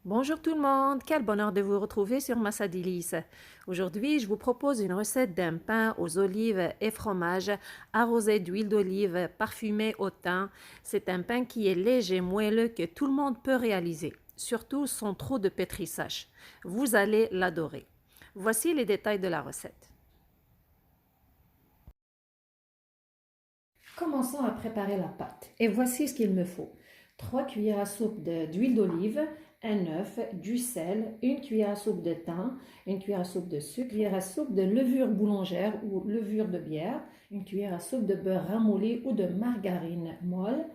Bonjour tout le monde, quel bonheur de vous retrouver sur Massa Délices. Aujourd'hui, je vous propose une recette d'un pain aux olives et fromage arrosé d'huile d'olive parfumé au thym. C'est un pain qui est léger, moelleux, que tout le monde peut réaliser, surtout sans trop de pétrissage. Vous allez l'adorer. Voici les détails de la recette. Commençons à préparer la pâte. Et voici ce qu'il me faut. 3 cuillères à soupe d'huile d'olive, un œuf, du sel, une cuillère à soupe de thym, une cuillère à soupe de sucre, une cuillère à soupe de levure boulangère ou levure de bière, une cuillère à soupe de beurre ramolli ou de margarine molle,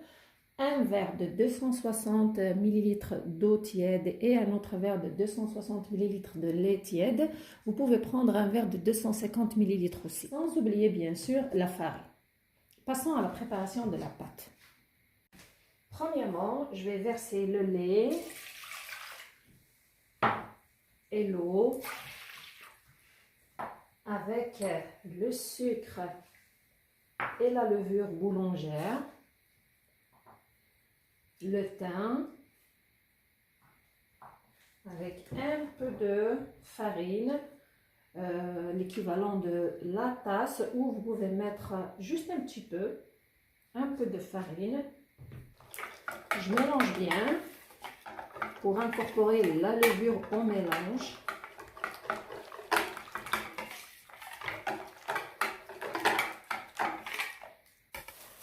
un verre de 260 ml d'eau tiède et un autre verre de 260 ml de lait tiède. Vous pouvez prendre un verre de 250 ml aussi. Sans oublier bien sûr la farine. Passons à la préparation de la pâte. Premièrement, je vais verser le lait et l'eau avec le sucre et la levure boulangère, le thym, avec un peu de farine, l'équivalent de la tasse, ou vous pouvez mettre juste un petit peu, de farine. Je mélange bien pour incorporer la levure au mélange.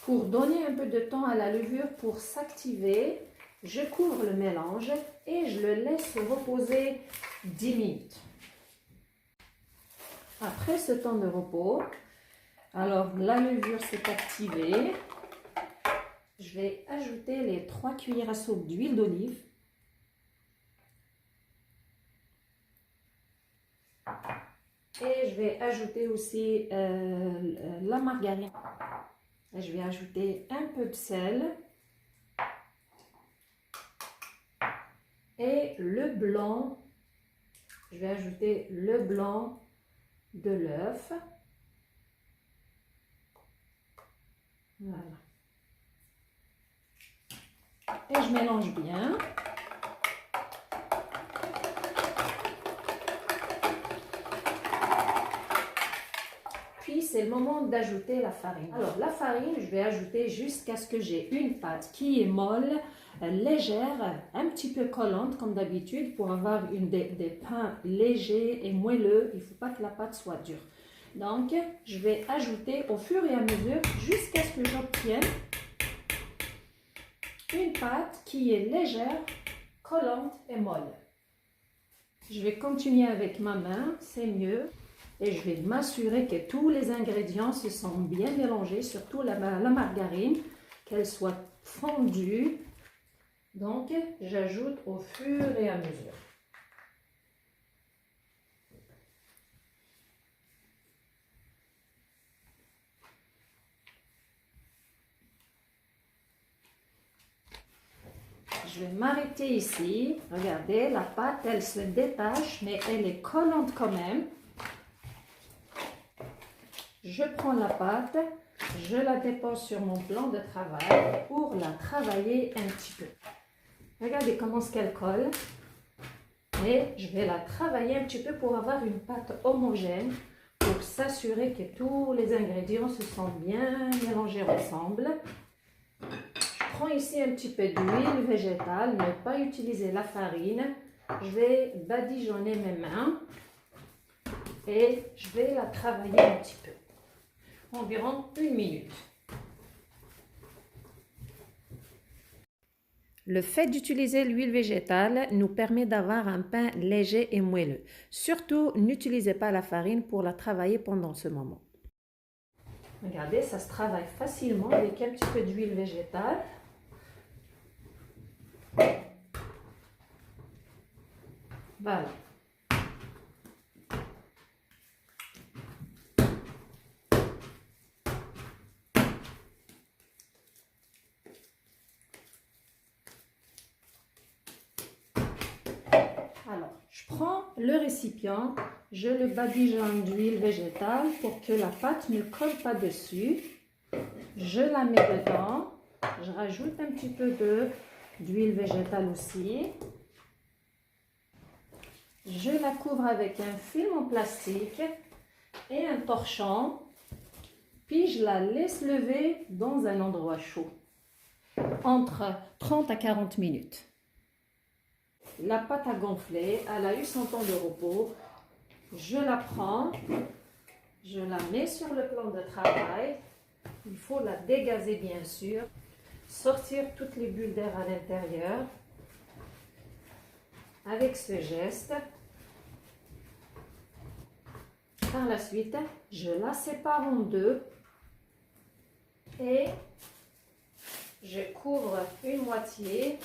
Pour donner un peu de temps à la levure pour s'activer, je couvre le mélange et je le laisse reposer 10 minutes. Après ce temps de repos, alors la levure s'est activée. Je vais ajouter les 3 cuillères à soupe d'huile d'olive. Et je vais ajouter aussi la margarine. Et je vais ajouter un peu de sel. Et le blanc, je vais ajouter le blanc de l'œuf. Voilà. Et je mélange bien. Puis c'est le moment d'ajouter la farine. Alors la farine, je vais ajouter jusqu'à ce que j'ai une pâte qui est molle, légère, un petit peu collante comme d'habitude pour avoir des pains légers et moelleux. Il ne faut pas que la pâte soit dure. Donc je vais ajouter au fur et à mesure jusqu'à ce que j'obtienne une pâte qui est légère, collante et molle. Je vais continuer avec ma main, c'est mieux. Et je vais m'assurer que tous les ingrédients se sont bien mélangés, surtout la margarine, qu'elle soit fondue. Donc, j'ajoute au fur et à mesure. Je vais m'arrêter ici. Regardez, la pâte, elle se détache, mais elle est collante quand même. Je prends la pâte, je la dépose sur mon plan de travail pour la travailler un petit peu. Regardez comment est-ce qu'elle colle. Et je vais la travailler un petit peu pour avoir une pâte homogène, pour s'assurer que tous les ingrédients se sont bien mélangés ensemble. Je prends ici un petit peu d'huile végétale, ne pas utiliser la farine. Je vais badigeonner mes mains et je vais la travailler un petit peu. Environ 1 minute. Le fait d'utiliser l'huile végétale nous permet d'avoir un pain léger et moelleux. Surtout, n'utilisez pas la farine pour la travailler pendant ce moment. Regardez, ça se travaille facilement avec un petit peu d'huile végétale. Voilà. Alors, je prends le récipient, je le badigeonne d'huile végétale pour que la pâte ne colle pas dessus. Je la mets dedans, je rajoute un petit peu d'huile végétale aussi. Je la couvre avec un film en plastique et un torchon. Puis je la laisse lever dans un endroit chaud, entre 30 à 40 minutes. La pâte a gonflé, elle a eu son temps de repos. Je la prends, je la mets sur le plan de travail. Il faut la dégazer bien sûr, sortir toutes les bulles d'air à l'intérieur. Avec ce geste, par la suite, je la sépare en deux et je couvre une moitié,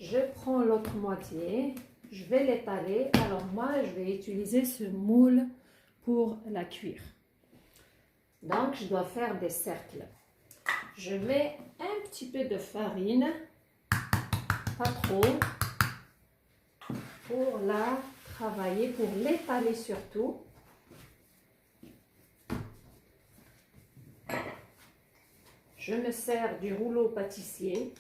je prends l'autre moitié, je vais l'étaler. Alors moi, je vais utiliser ce moule pour la cuire. Donc, je dois faire des cercles. Je mets un petit peu de farine, pas trop, pour la travailler, pour l'étaler surtout. Je me sers du rouleau pâtissier.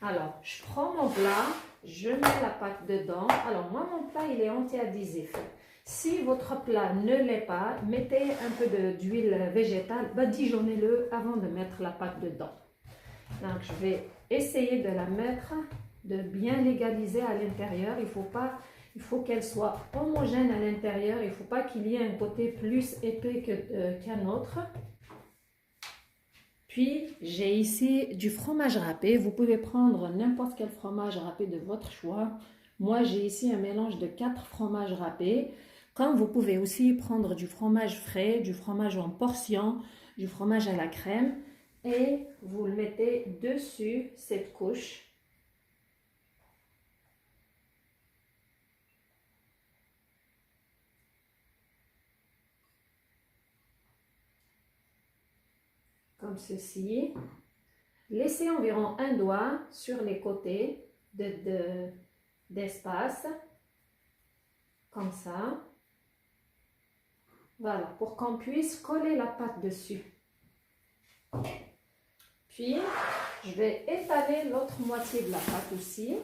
Alors, je prends mon plat, je mets la pâte dedans. Alors, moi, mon plat, il est anti-adhésif. Si votre plat ne l'est pas, mettez un peu d'huile végétale, badigeonnez-le avant de mettre la pâte dedans. Donc, je vais essayer de la mettre, de bien l'égaliser à l'intérieur. Il faut qu'elle soit homogène à l'intérieur. Il ne faut pas qu'il y ait un côté plus épais qu'un autre. Puis, j'ai ici du fromage râpé. Vous pouvez prendre n'importe quel fromage râpé de votre choix. Moi, j'ai ici un mélange de 4 fromages râpés. Comme vous pouvez aussi prendre du fromage frais, du fromage en portion, du fromage à la crème. Et vous le mettez dessus cette couche. Comme ceci. Laissez environ un doigt sur les côtés d'espace, comme ça. Voilà, pour qu'on puisse coller la pâte dessus. Puis, je vais étaler l'autre moitié de la pâte aussi.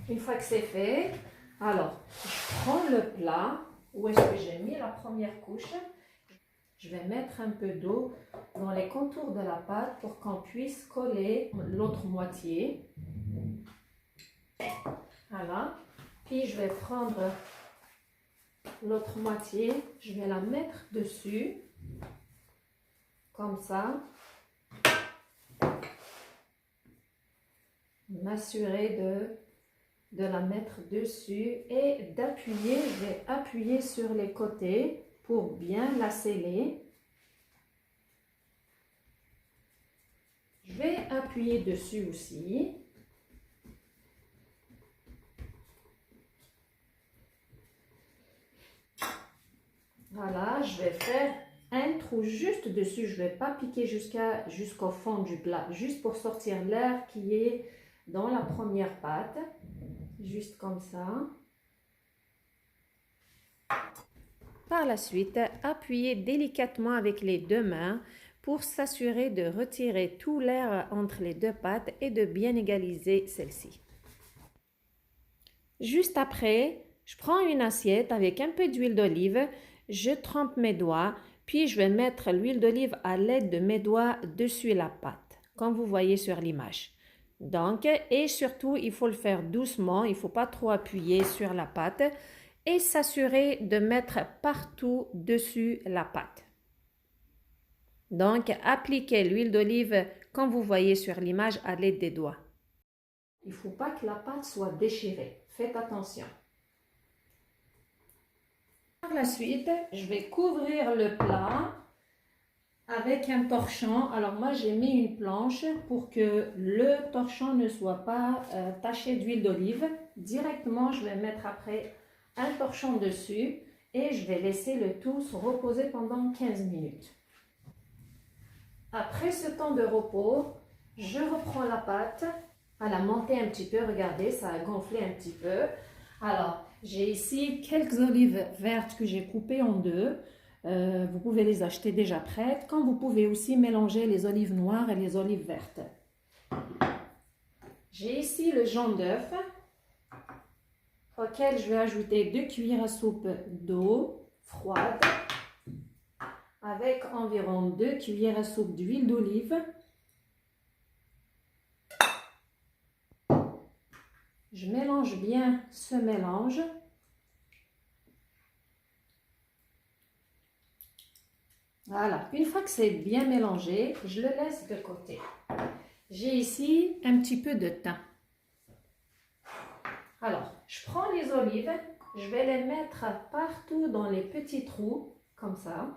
Une fois que c'est fait, alors, je prends le plat. Où est-ce que j'ai mis la première couche? Je vais mettre un peu d'eau dans les contours de la pâte pour qu'on puisse coller l'autre moitié. Voilà. Puis je vais prendre l'autre moitié, je vais la mettre dessus, comme ça. M'assurer de la mettre dessus et d'appuyer. Je vais appuyer sur les côtés pour bien la sceller. Je vais appuyer dessus aussi. Voilà, je vais faire un trou juste dessus. Je ne vais pas piquer jusqu'au fond du plat, juste pour sortir l'air qui est dans la première pâte. Juste comme ça. Par la suite, appuyez délicatement avec les deux mains pour s'assurer de retirer tout l'air entre les deux pâtes et de bien égaliser celle-ci. Juste après, je prends une assiette avec un peu d'huile d'olive, je trempe mes doigts, puis je vais mettre l'huile d'olive à l'aide de mes doigts dessus la pâte, comme vous voyez sur l'image. Donc, et surtout, il faut le faire doucement, il ne faut pas trop appuyer sur la pâte et s'assurer de mettre partout dessus la pâte. Donc, appliquez l'huile d'olive comme vous voyez sur l'image à l'aide des doigts. Il ne faut pas que la pâte soit déchirée, faites attention. Par la suite, je vais couvrir le plat avec un torchon. Alors moi, j'ai mis une planche pour que le torchon ne soit pas taché d'huile d'olive. Directement, je vais mettre après un torchon dessus et je vais laisser le tout se reposer pendant 15 minutes. Après ce temps de repos, Je reprends la pâte. Elle a monté un petit peu, regardez, ça a gonflé un petit peu. Alors, j'ai ici quelques olives vertes que j'ai coupées en deux. Vous pouvez les acheter déjà prêtes, comme vous pouvez aussi mélanger les olives noires et les olives vertes. J'ai ici le jaune d'œuf, auquel je vais ajouter 2 cuillères à soupe d'eau froide, avec environ 2 cuillères à soupe d'huile d'olive. Je mélange bien ce mélange. Voilà, une fois que c'est bien mélangé, je le laisse de côté. J'ai ici un petit peu de thym. Alors, je prends les olives, je vais les mettre partout dans les petits trous, comme ça.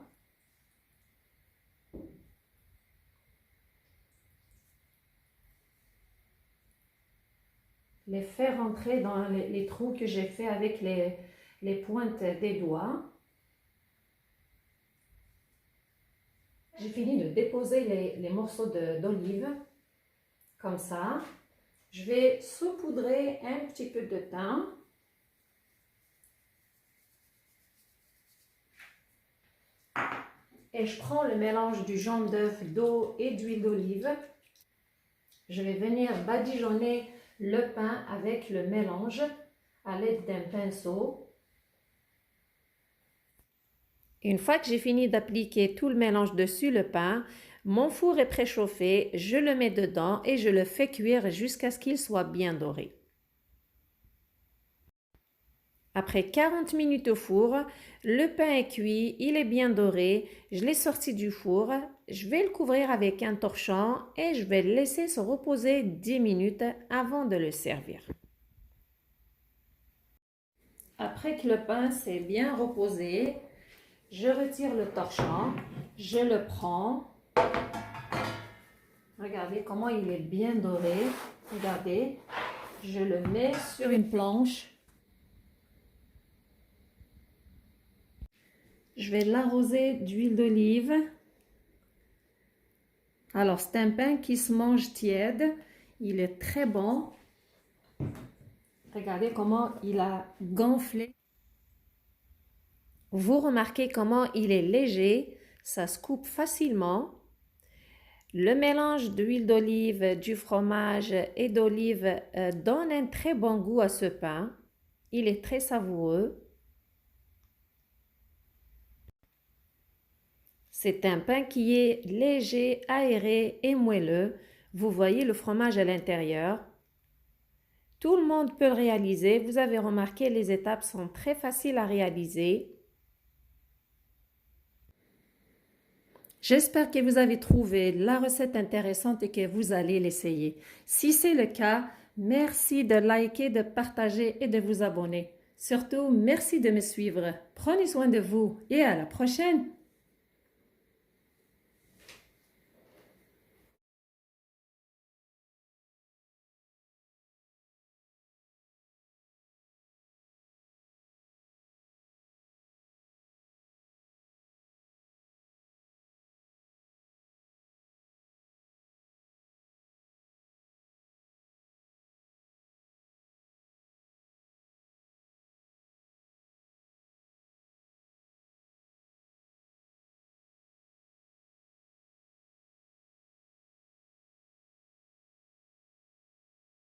Les faire rentrer dans les trous que j'ai fait avec les pointes des doigts. J'ai fini de déposer les morceaux d'olive, comme ça. Je vais saupoudrer un petit peu de thym. Et je prends le mélange du jaune d'œuf, d'eau et d'huile d'olive. Je vais venir badigeonner le pain avec le mélange à l'aide d'un pinceau. Une fois que j'ai fini d'appliquer tout le mélange dessus le pain, mon four est préchauffé, je le mets dedans et je le fais cuire jusqu'à ce qu'il soit bien doré. Après 40 minutes au four, le pain est cuit, il est bien doré, je l'ai sorti du four, je vais le couvrir avec un torchon et je vais le laisser se reposer 10 minutes avant de le servir. Après que le pain s'est bien reposé, je retire le torchon, je le prends. Regardez comment il est bien doré. Regardez, je le mets sur une planche. Je vais l'arroser d'huile d'olive. Alors, c'est un pain qui se mange tiède. Il est très bon. Regardez comment il a gonflé. Vous remarquez comment il est léger. Ça se coupe facilement. Le mélange d'huile d'olive, du fromage et d'olive donne un très bon goût à ce pain. Il est très savoureux. C'est un pain qui est léger, aéré et moelleux. Vous voyez le fromage à l'intérieur. Tout le monde peut le réaliser. Vous avez remarqué, les étapes sont très faciles à réaliser. J'espère que vous avez trouvé la recette intéressante et que vous allez l'essayer. Si c'est le cas, merci de liker, de partager et de vous abonner. Surtout, merci de me suivre. Prenez soin de vous et à la prochaine!